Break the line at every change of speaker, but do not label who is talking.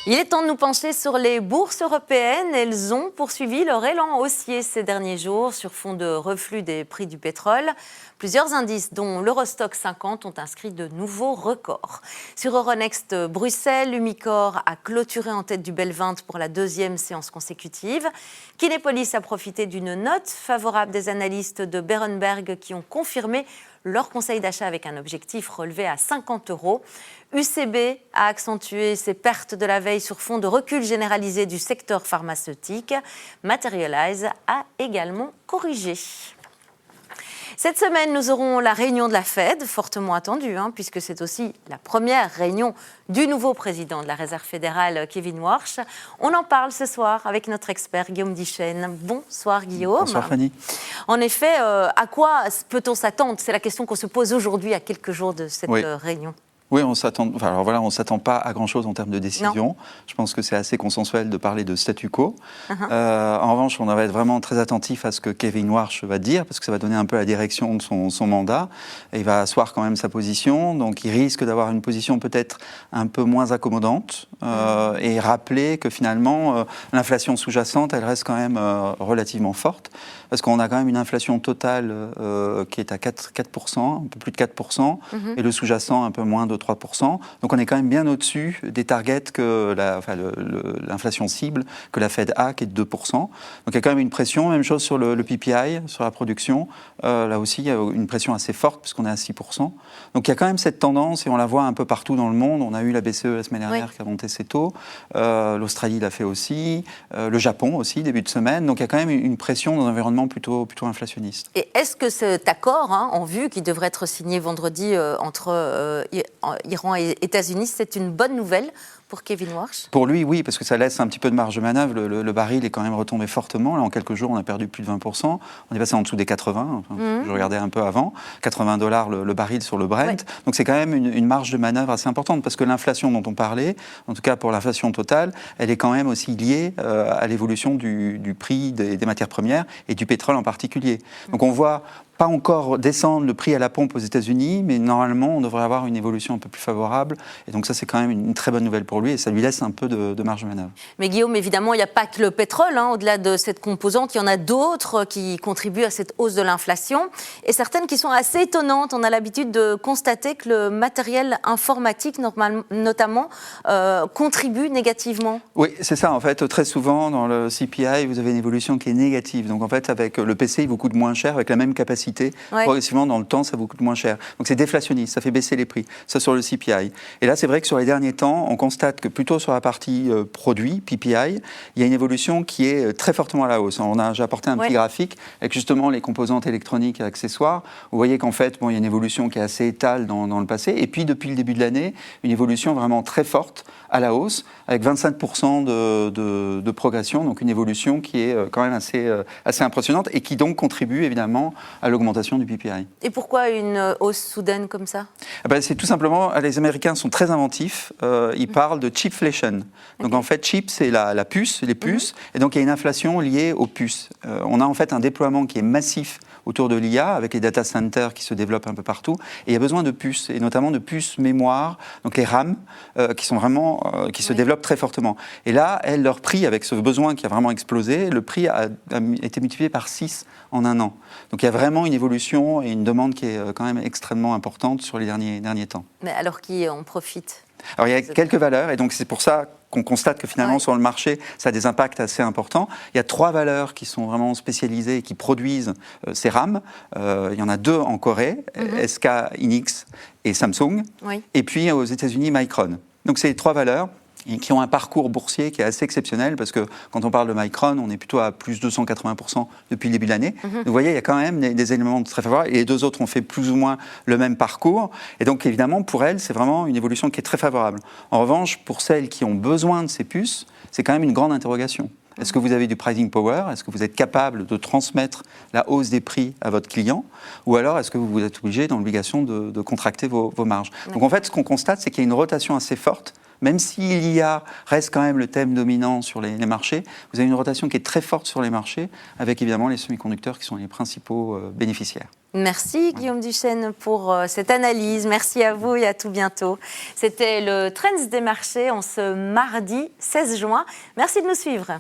Il est temps de nous pencher sur les bourses européennes. Elles ont poursuivi leur élan haussier ces derniers jours sur fond de reflux des prix du pétrole. Plusieurs indices, dont l'Eurostoxx 50, ont inscrit de nouveaux records. Sur Euronext Bruxelles, Umicore a clôturé en tête du BEL 20 pour la deuxième séance consécutive. Kinepolis a profité d'une note favorable des analystes de Berenberg qui ont confirmé leur conseil d'achat avec un objectif relevé à 50 €. UCB a accentué ses pertes de la veille sur fond de recul généralisé du secteur pharmaceutique. Materialise a également corrigé. Cette semaine, nous aurons la réunion de la Fed, fortement attendue, puisque c'est aussi la première réunion du nouveau président de la Réserve fédérale, Kevin Warsh. On en parle ce soir avec notre expert Guillaume Dichesne. Bonsoir Guillaume.
Bonsoir Fanny.
En effet, à quoi peut-on s'attendre ? C'est la question qu'on se pose aujourd'hui à quelques jours de cette réunion.
Oui, on s'attend pas à grand-chose en termes de décision. Non. Je pense que c'est assez consensuel de parler de statu quo. En revanche, on va être vraiment très attentif à ce que Kevin Warsh va dire, parce que ça va donner un peu la direction de son mandat. Et il va asseoir quand même sa position, donc il risque d'avoir une position peut-être un peu moins accommodante et rappeler que finalement, l'inflation sous-jacente, elle reste quand même relativement forte, parce qu'on a quand même une inflation totale qui est à 4%, un peu plus de 4%, et le sous-jacent un peu moins de 3%. Donc on est quand même bien au-dessus des targets que l'inflation cible que la Fed a, qui est de 2%. Donc il y a quand même une pression, même chose sur le PPI, sur la production. Là aussi, il y a une pression assez forte, puisqu'on est à 6%. Donc il y a quand même cette tendance, et on la voit un peu partout dans le monde. On a eu la BCE la semaine dernière qui a monté ses taux. L'Australie l'a fait aussi. Le Japon aussi, début de semaine. Donc il y a quand même une pression dans un environnement plutôt inflationniste.
Et est-ce que cet accord en vue, qui devrait être signé vendredi entre Iran et États-Unis, c'est une bonne nouvelle pour Kevin Warsh ?
Pour lui, oui, parce que ça laisse un petit peu de marge de manœuvre. Le baril est quand même retombé fortement. Là, en quelques jours, on a perdu plus de 20%. On est passé en dessous des 80. Je regardais un peu avant. $80 le baril sur le Brent. Ouais. Donc c'est quand même une marge de manœuvre assez importante, parce que l'inflation dont on parlait, en tout cas pour l'inflation totale, elle est quand même aussi liée à l'évolution du prix des matières premières et du pétrole en particulier. Donc on voit pas encore descendre le prix à la pompe aux États-Unis, mais normalement, on devrait avoir une évolution un peu plus favorable. Et donc ça, c'est quand même une très bonne nouvelle pour lui, et ça lui laisse un peu de marge de manœuvre.
Mais Guillaume, évidemment, il n'y a pas que le pétrole. Au-delà de cette composante, il y en a d'autres qui contribuent à cette hausse de l'inflation, et certaines qui sont assez étonnantes. On a l'habitude de constater que le matériel informatique, notamment, contribue négatement.
Oui, c'est ça. En fait, très souvent, dans le CPI, vous avez une évolution qui est négative. Donc en fait, avec le PC, il vous coûte moins cher, avec la même capacité. Progressivement, dans le temps, ça vous coûte moins cher. Donc c'est déflationniste, ça fait baisser les prix. Ça sur le CPI. Et là, c'est vrai que sur les derniers temps, on constate que plutôt sur la partie produit, PPI, il y a une évolution qui est très fortement à la hausse. J'ai apporté un petit graphique avec justement les composantes électroniques et accessoires. Vous voyez qu'en fait, il y a une évolution qui est assez étale dans le passé. Et puis, depuis le début de l'année, une évolution vraiment très forte à la hausse, avec 25% de progression. Donc une évolution qui est quand même assez impressionnante et qui donc contribue évidemment à l'augmentation du PPI.
Et pourquoi une hausse soudaine comme ça ?
C'est tout simplement, les Américains sont très inventifs, ils parlent de chipflation. Donc en fait, chip, c'est la puce, les puces, et donc il y a une inflation liée aux puces. On a en fait un déploiement qui est massif autour de l'IA, avec les data centers qui se développent un peu partout, et il y a besoin de puces, et notamment de puces mémoire, donc les RAM, qui sont vraiment, qui se développent très fortement. Et là, leur prix, avec ce besoin qui a vraiment explosé, le prix a été multiplié par 6 en un an. Donc il y a vraiment une évolution et une demande qui est quand même extrêmement importante sur les derniers temps.
Mais alors qui en profite ?
Alors il y a quelques valeurs, et donc c'est pour ça qu'on constate que finalement sur le marché, ça a des impacts assez importants. Il y a 3 valeurs qui sont vraiment spécialisées et qui produisent ces RAM. Il y en a 2 en Corée, SK Hynix et Samsung. Et puis aux États-Unis, Micron. Donc c'est les 3 valeurs qui ont un parcours boursier qui est assez exceptionnel, parce que quand on parle de Micron, on est plutôt à plus 280% depuis le début de l'année. Donc vous voyez, il y a quand même des éléments très favorables, et les 2 autres ont fait plus ou moins le même parcours, et donc évidemment pour elles, c'est vraiment une évolution qui est très favorable. En revanche, pour celles qui ont besoin de ces puces, c'est quand même une grande interrogation. Est-ce que vous avez du pricing power ? Est-ce que vous êtes capable de transmettre la hausse des prix à votre client ? Ou alors est-ce que vous êtes obligé, dans l'obligation de contracter vos marges ? Donc en fait, ce qu'on constate, c'est qu'il y a une rotation assez forte. Même si l'IA reste quand même le thème dominant sur les marchés, vous avez une rotation qui est très forte sur les marchés, avec évidemment les semi-conducteurs qui sont les principaux bénéficiaires.
Merci Guillaume Duchesne pour cette analyse. Merci à vous et à tout bientôt. C'était le Trends des marchés en ce mardi 16 juin. Merci de nous suivre.